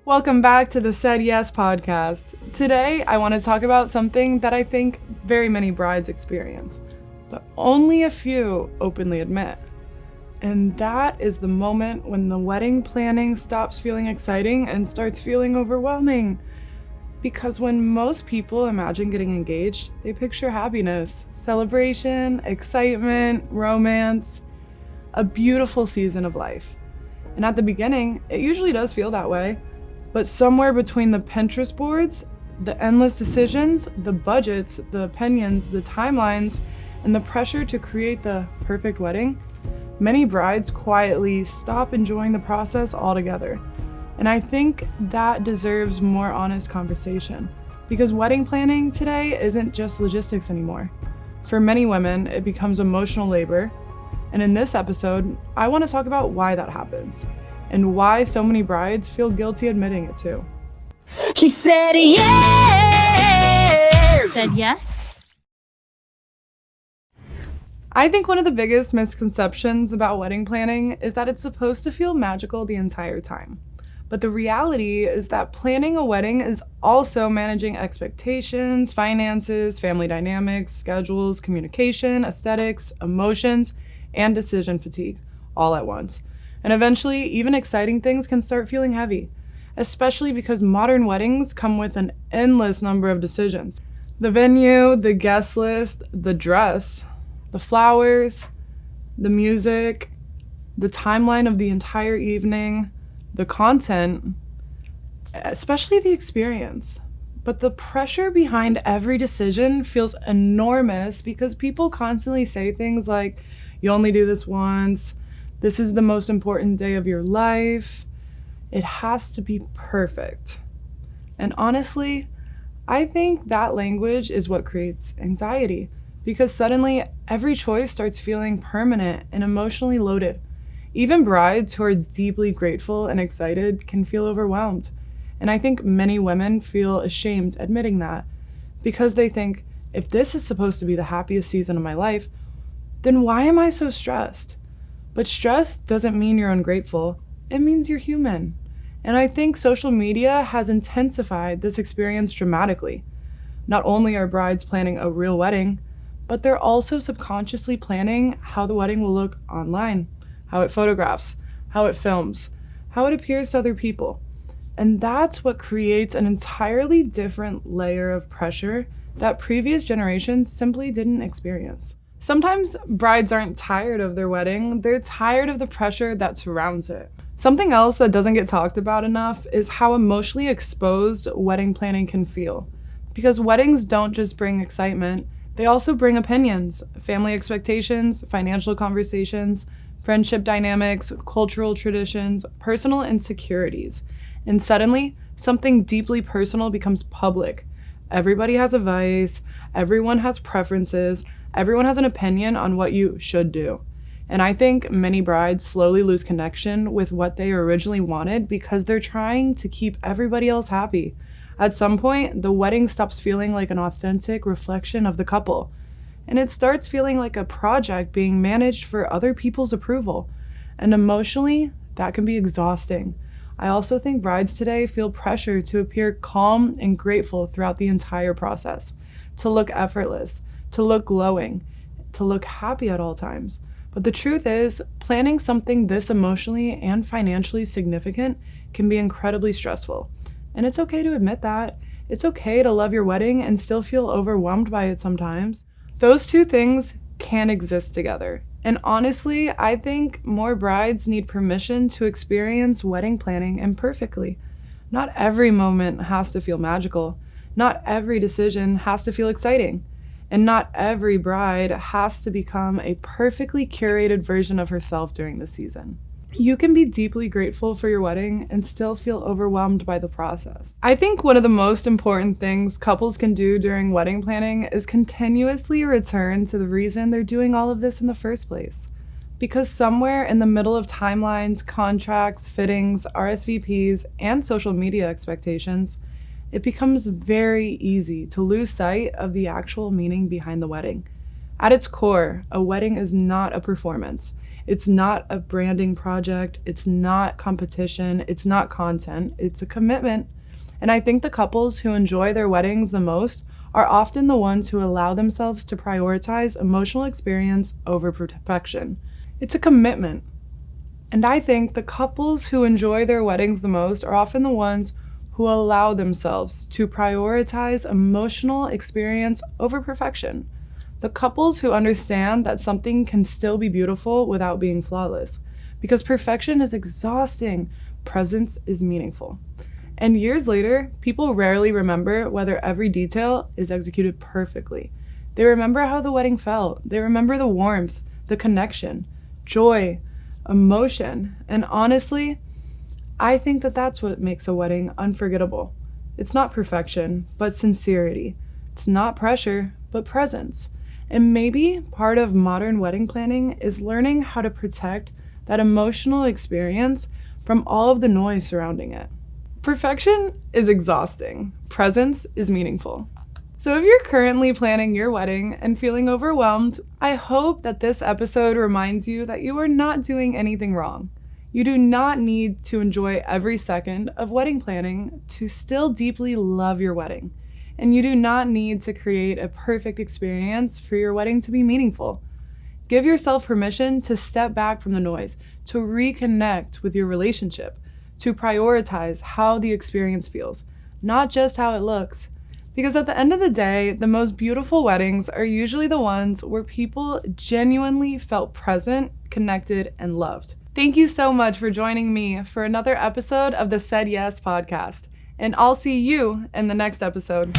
Welcome back to the Said Yes podcast. Today, I want to talk about something that I think very many brides experience, but only a few openly admit. And that is the moment when the wedding planning stops feeling exciting and starts feeling overwhelming. Because when most people imagine getting engaged, they picture happiness, celebration, excitement, romance, a beautiful season of life. And at the beginning, it usually does feel that way. But somewhere between the Pinterest boards, the endless decisions, the budgets, the opinions, the timelines, and the pressure to create the perfect wedding, many brides quietly stop enjoying the process altogether. And I think that deserves more honest conversation, because wedding planning today isn't just logistics anymore. For many women, it becomes emotional labor. And in this episode, I want to talk about why that happens, and why so many brides feel guilty admitting it too. She said yes. Said yes? I think one of the biggest misconceptions about wedding planning is that it's supposed to feel magical the entire time. But the reality is that planning a wedding is also managing expectations, finances, family dynamics, schedules, communication, aesthetics, emotions, and decision fatigue all at once. And eventually, even exciting things can start feeling heavy, especially because modern weddings come with an endless number of decisions. The venue, the guest list, the dress, the flowers, the music, the timeline of the entire evening, the content, especially the experience. But the pressure behind every decision feels enormous because people constantly say things like, you only do this once, this is the most important day of your life. It has to be perfect. And honestly, I think that language is what creates anxiety, because suddenly every choice starts feeling permanent and emotionally loaded. Even brides who are deeply grateful and excited can feel overwhelmed. And I think many women feel ashamed admitting that, because they think, if this is supposed to be the happiest season of my life, then why am I so stressed? But stress doesn't mean you're ungrateful. It means you're human. And I think social media has intensified this experience dramatically. Not only are brides planning a real wedding, but they're also subconsciously planning how the wedding will look online, how it photographs, how it films, how it appears to other people. And that's what creates an entirely different layer of pressure that previous generations simply didn't experience. Sometimes brides aren't tired of their wedding, they're tired of the pressure that surrounds it. Something else that doesn't get talked about enough is how emotionally exposed wedding planning can feel. Because weddings don't just bring excitement, they also bring opinions, family expectations, financial conversations, friendship dynamics, cultural traditions, personal insecurities. And suddenly, something deeply personal becomes public. Everybody has a vice, everyone has preferences, everyone has an opinion on what you should do. And I think many brides slowly lose connection with what they originally wanted because they're trying to keep everybody else happy. At some point, the wedding stops feeling like an authentic reflection of the couple, and it starts feeling like a project being managed for other people's approval. And emotionally, that can be exhausting. I also think brides today feel pressure to appear calm and grateful throughout the entire process, to look effortless, to look glowing, to look happy at all times. But the truth is, planning something this emotionally and financially significant can be incredibly stressful. And it's okay to admit that. It's okay to love your wedding and still feel overwhelmed by it sometimes. Those two things can exist together. And honestly, I think more brides need permission to experience wedding planning imperfectly. Not every moment has to feel magical. Not every decision has to feel exciting. And not every bride has to become a perfectly curated version of herself during the season. You can be deeply grateful for your wedding and still feel overwhelmed by the process. I think one of the most important things couples can do during wedding planning is continuously return to the reason they're doing all of this in the first place. Because somewhere in the middle of timelines, contracts, fittings, RSVPs, and social media expectations, it becomes very easy to lose sight of the actual meaning behind the wedding. At its core, a wedding is not a performance. It's not a branding project. It's not competition. It's not content. It's a commitment. And I think the couples who enjoy their weddings the most are often the ones who allow themselves to prioritize emotional experience over perfection. It's a commitment. And I think the couples who enjoy their weddings the most are often the ones who allow themselves to prioritize emotional experience over perfection. The couples who understand that something can still be beautiful without being flawless. Because perfection is exhausting, presence is meaningful. And years later, people rarely remember whether every detail is executed perfectly. They remember how the wedding felt. They remember the warmth, the connection, joy, emotion. And honestly, I think that that's what makes a wedding unforgettable. It's not perfection, but sincerity. It's not pressure, but presence. And maybe part of modern wedding planning is learning how to protect that emotional experience from all of the noise surrounding it. Perfection is exhausting. Presence is meaningful. So if you're currently planning your wedding and feeling overwhelmed, I hope that this episode reminds you that you are not doing anything wrong. You do not need to enjoy every second of wedding planning to still deeply love your wedding. And you do not need to create a perfect experience for your wedding to be meaningful. Give yourself permission to step back from the noise, to reconnect with your relationship, to prioritize how the experience feels, not just how it looks. Because at the end of the day, the most beautiful weddings are usually the ones where people genuinely felt present, connected, and loved. Thank you so much for joining me for another episode of the Said Yes podcast. And I'll see you in the next episode.